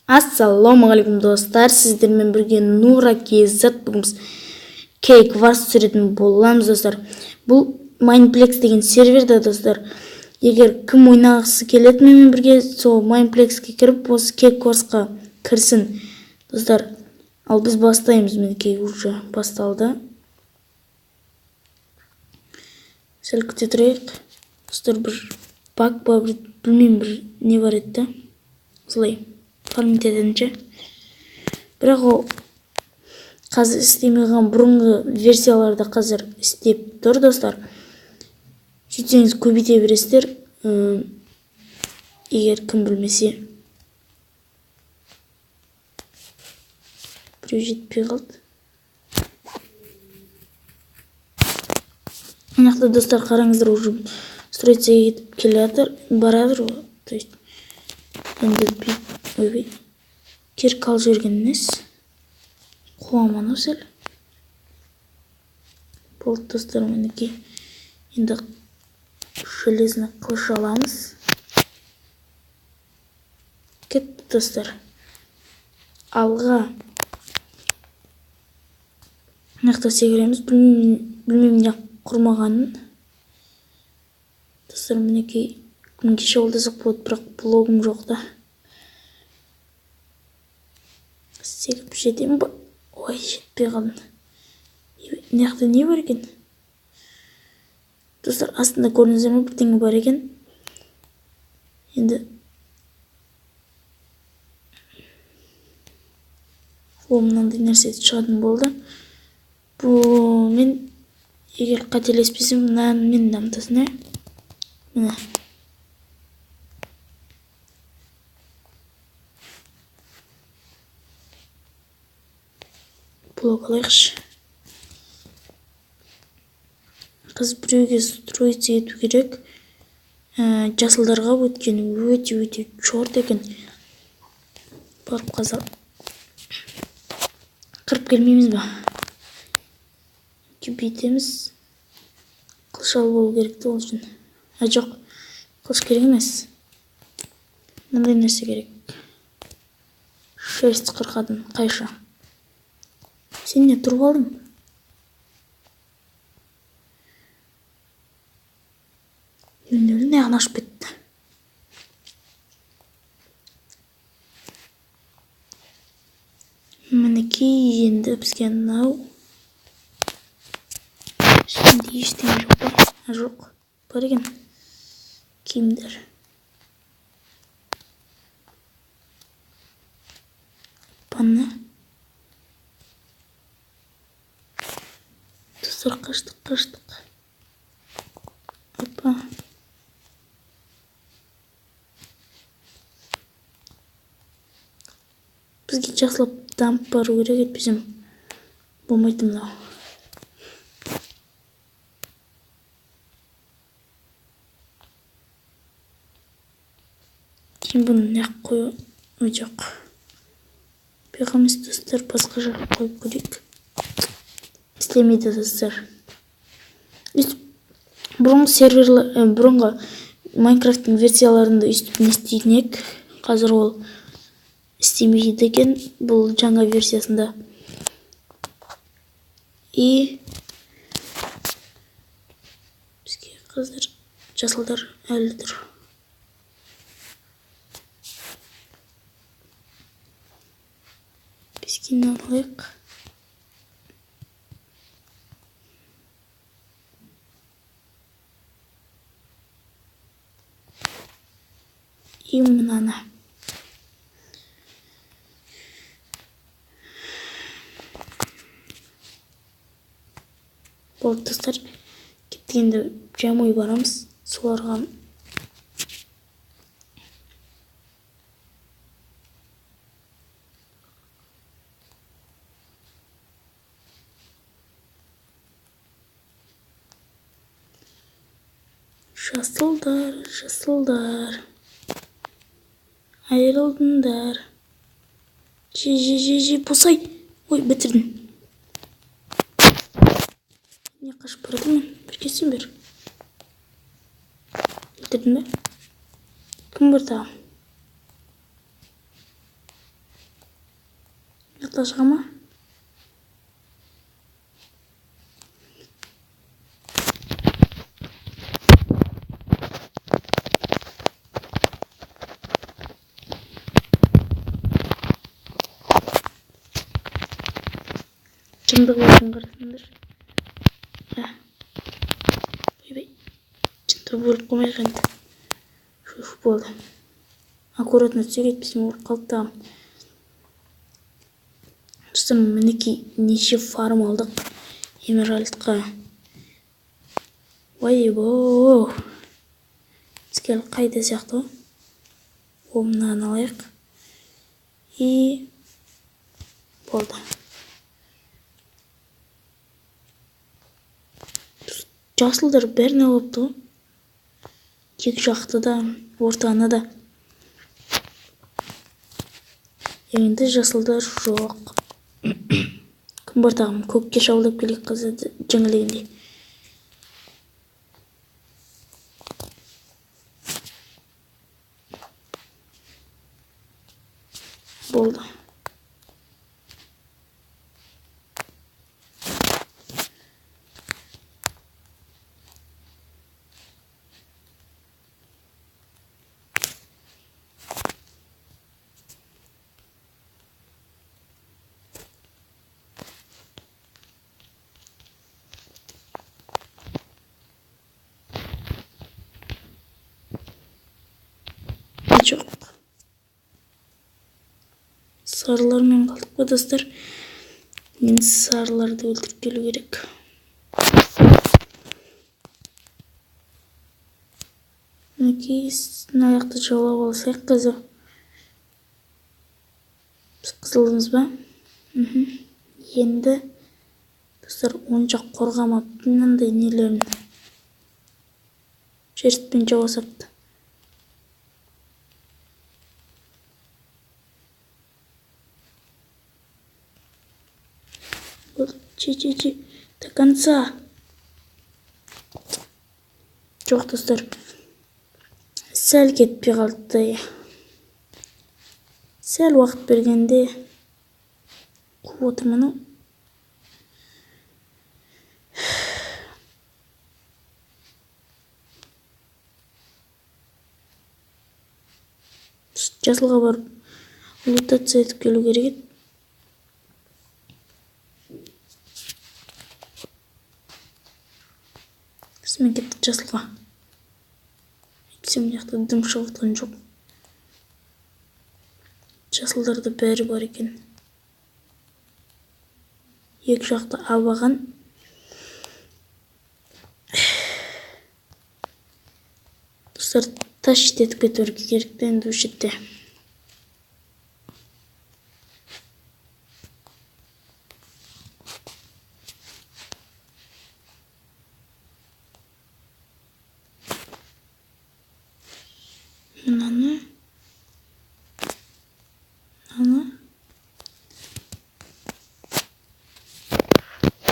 Ассалаумағалейкум достар, сіздермен бірге Нура Кейзат. Бүгін біз кейк варс түсіретін боламыз достар. Бұл Mineplex деген серверде достар. Егер кім ойнағысы келеді менімен бірге, сол Mineplexке кіріп, осы кейк варсқа кірсін достар. Ал біз бастаймыз, мінекей уже басталды. Сәл күте тұрайық. Достар, бір баг бар, білмеймін, бір не бар еді. Солай фарминг ететінше. Бірақ ол қазір істемей қалған бұрынғы версияларда қазір істеп тұр достар. Сөйтсеңіз көбейте бересіздер. Егер кім білмесе. Біреу жетпей қалды. Мынақты достар, қараңыздар, уже строительге кетіп келе жатыр, барадыр ғой. То есть енді ойбай кер қалып жіберген емес. Қуаман өсел. Болды достар, мінекей. Енді железный қылыш аламыз. Кетті достар. Алға. Мынақты секіреміз. Білмеймін не құрмағанын. Достар, мінекей. Күн кеше олдасақ болады, бірақ блогым жоқ та. Секіп жетем ба? Ой, жетпей қалдым. Мынақты не бар екен? Достар, астында көрдіңіздер ме, бірдеңе бар екен. Енді ол мынандай нәрсе шығатын болды. Бұл мен егер қателеспесем, мен дамытасын, міне. Блок алайықшы. Қыз біреуге строиться ету керек. Жасылдарға өткен өте чорт екен. Барып қазір қырып келмейміз ба? Көбейтеміз. Қылыш алып болу керекті ол үшін. Жоқ, қылыш керек емес. Мынандай нәрсе керек. Шерсть қырқатын қайша. Сен не тұрып алдың? Үйінді аяғын ашып кетті. Мінекей, енді бізге мынау. Ішінде ештеңе жоқ па? Жоқ, бар екен. Киімдер. Панна. Достар, қаштық. Опа. Бізге жақсылап дамып бару керек, етпесем болмайды мынау. Кейін бұны неғып қою? Жоқ. Беғамыз достар, басқа жаққа қойып көрейік. Істемейді достар. Бұрынғы Майнкрафттың версияларында үстіп не істейтін ек. Қазір ол істемейді екен, бұл жаңа версиясында. И бізге қазір жасылдар әлі тұр. Бізге алайық. И мынаны. Болды достар, кеттігенде жамой барамыз соларға. Жасылдар. Айырылдыңдар. Босай. Ой, бітірдің. Не қашып барады мен? Бір кесін бер. Бітірдің бе? Кім бар тағы? Артта шыға ма? Шындығы болсын қарасаңдар. Ойбай. Шындығы бөліп қоймай қанды. Шуш болды. Аккуратно түсек етпесем ұрып қалып тағым. Достар, мінекей неше фарм алдық эмеральдқа. Ойбой. Скел қайда сияқты. Мынаны алайық. И болды. Жасылдар бәріне алыпты ғой. Екі жақты да, ортаны да. Енді жасылдар жоқ. Кім бар тағым? Көкке шабылдап келек қызы жеңілегінде. Болды. Жоқ. Сарылармен қалдық па, достар? Мен сарыларды өлтіріп келу керек. Мінекей аяқты жаулап алсақ қызы. Біз қызылымыз ба? Енді достар, онша қорғамапты мынандай нелерін. Жерстпен жауа сапты. Че, до конца. Жоқ, достар. Сәл кетпей қалды. Сәл уақыт бергенде қуып отырмын. Жасылға барып лутация етіп келу керек еді. Мен кеттік жасылға. Әйтсем жақта дым шығып отқан жоқ. Жасылдарда бәрі бар екен. Екі жақта абаған. Достар, тас жететіп кетуі керек енді осы жерде. Мынаны.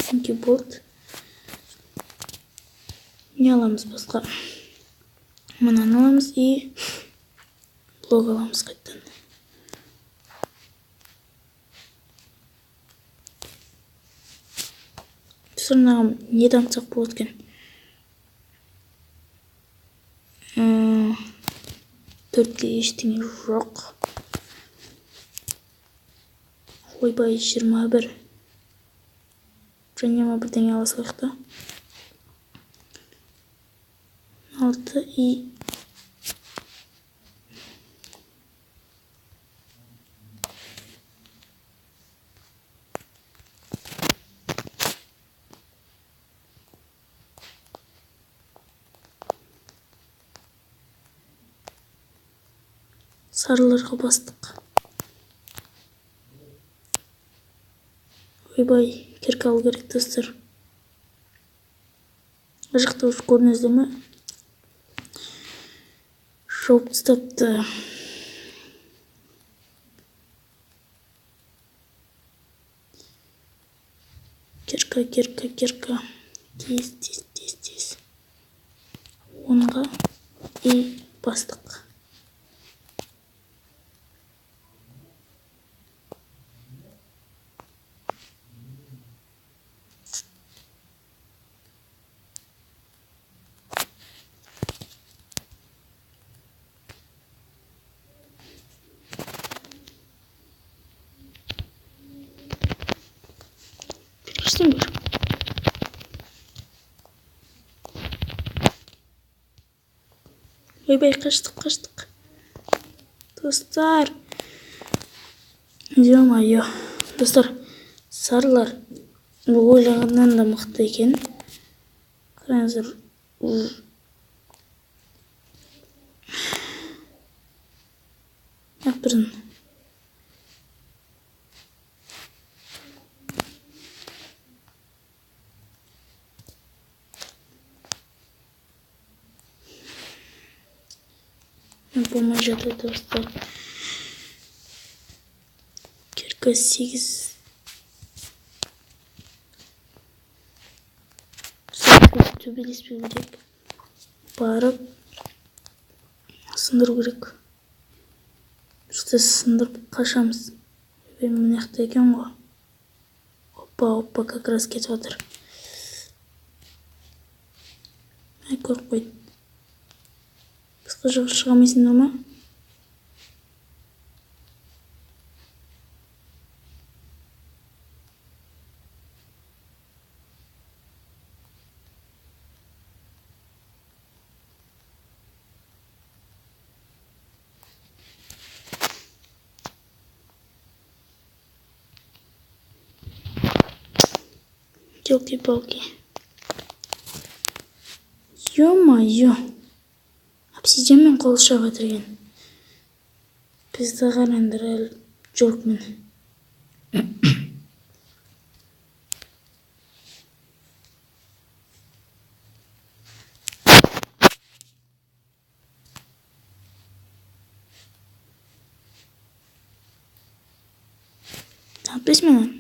Сенке болды. Не аламыз басқа? Мынаны аламыз и блок аламыз қайттан. Сұрнағым не дамсақ болады екен? 4-те ештеңе жоқ. Ойбай, 21. Және ма бірдеңе ала салайық та. 6 и сарыларға бастық. Ойбай, керкі алу керек, достар. Жақта ұш көрінізді ме? Жауып тастапты. Керка. Тез. Онға и бастық. Kaçtın bir. Bay kaçtık. Dostlar. Ё-моё. Dostlar. Sarılar. Bu oylағаннан da мықты екен. Қараңыздар. Бірін. Болмай жатыр достар. Кирка 8. Төбелеспеу керек. Барып сындыру керек. Işte сындырып қашамыз. Мына жақта екен ғой. Опа, как раз кетіп жатыр. Көріп қойды. Басқа жаққа шыға алмайсыңдар ма? Ёлки-палки. Ё-моё. Обсидианмен қол шаба тірген. Бізді қараңдар әлі жоқпын. Ne yapıyorsun lan?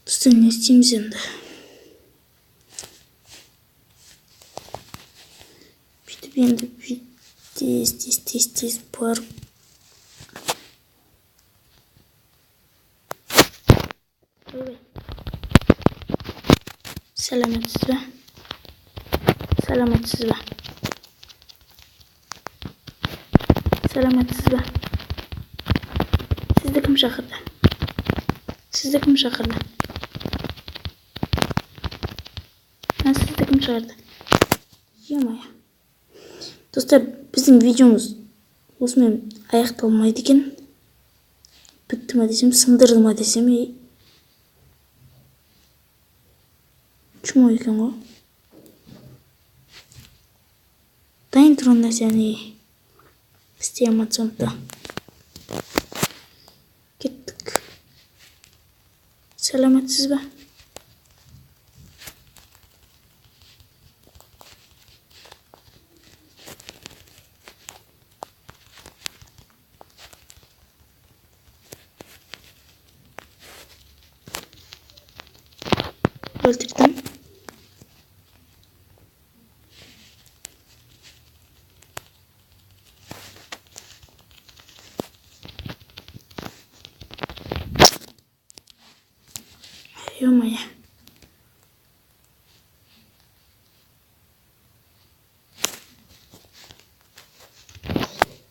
Dostlar ne isteyeyim şimdi? Ben de bir tez var. Selametsiz be. Selametsiz be. Selametsiz be. Sizde kim şakırdı? Sizde kim şakırdı? Ben sizde kim şakırdı? Yemaya. Dostlar bizim videomuz осымен аяқталмайды екен. Бітті ма десем, сындырды ма десем, чмо екен ғой. Дайын тұрған нәрсені істей алматсам да. Кеттік. Сәлеметсіз бе? Öldürdüm. Ё-моё.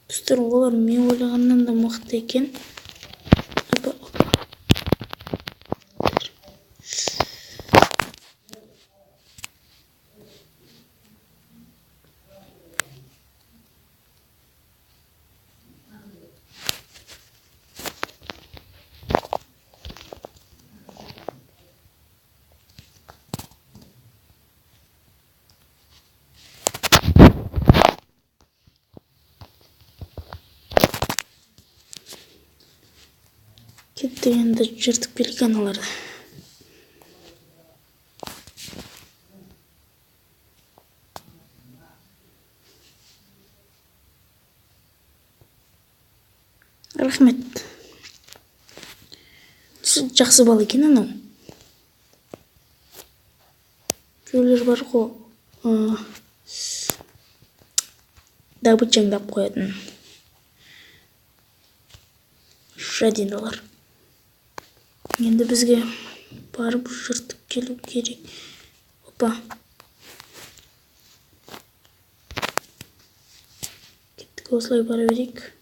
Dostlar олар мен ойлағаннан да мықты екен. Кетті енді жыртып келген оларды. Рахмет. Жақсы бала екен анау. Біреулер бар ғой. Дабытжаңдап қоятын. Жадиналар. Енді бізге барып жыртып келу керек. Опа. Кеттік, осылай бара берейік.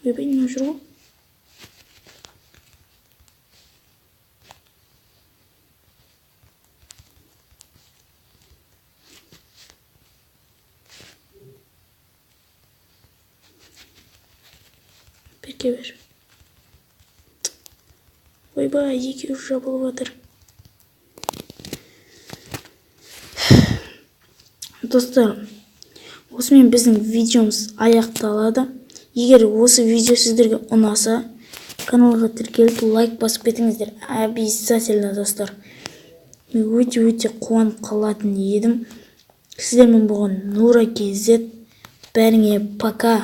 Ойбай, не жүр ғой? Берке бер. Ойбай, екеуі жабылып жатыр. Достар, осымен біздің видеомыз аяқталады. Егер осы видео сіздерге ұнаса, каналға тіркеліп лайк басып кетіңіздер. Обязательно, достар. Мен өте қуанып қалатын едім. Сіздермен болған Нура KZ. Бәріңе пока.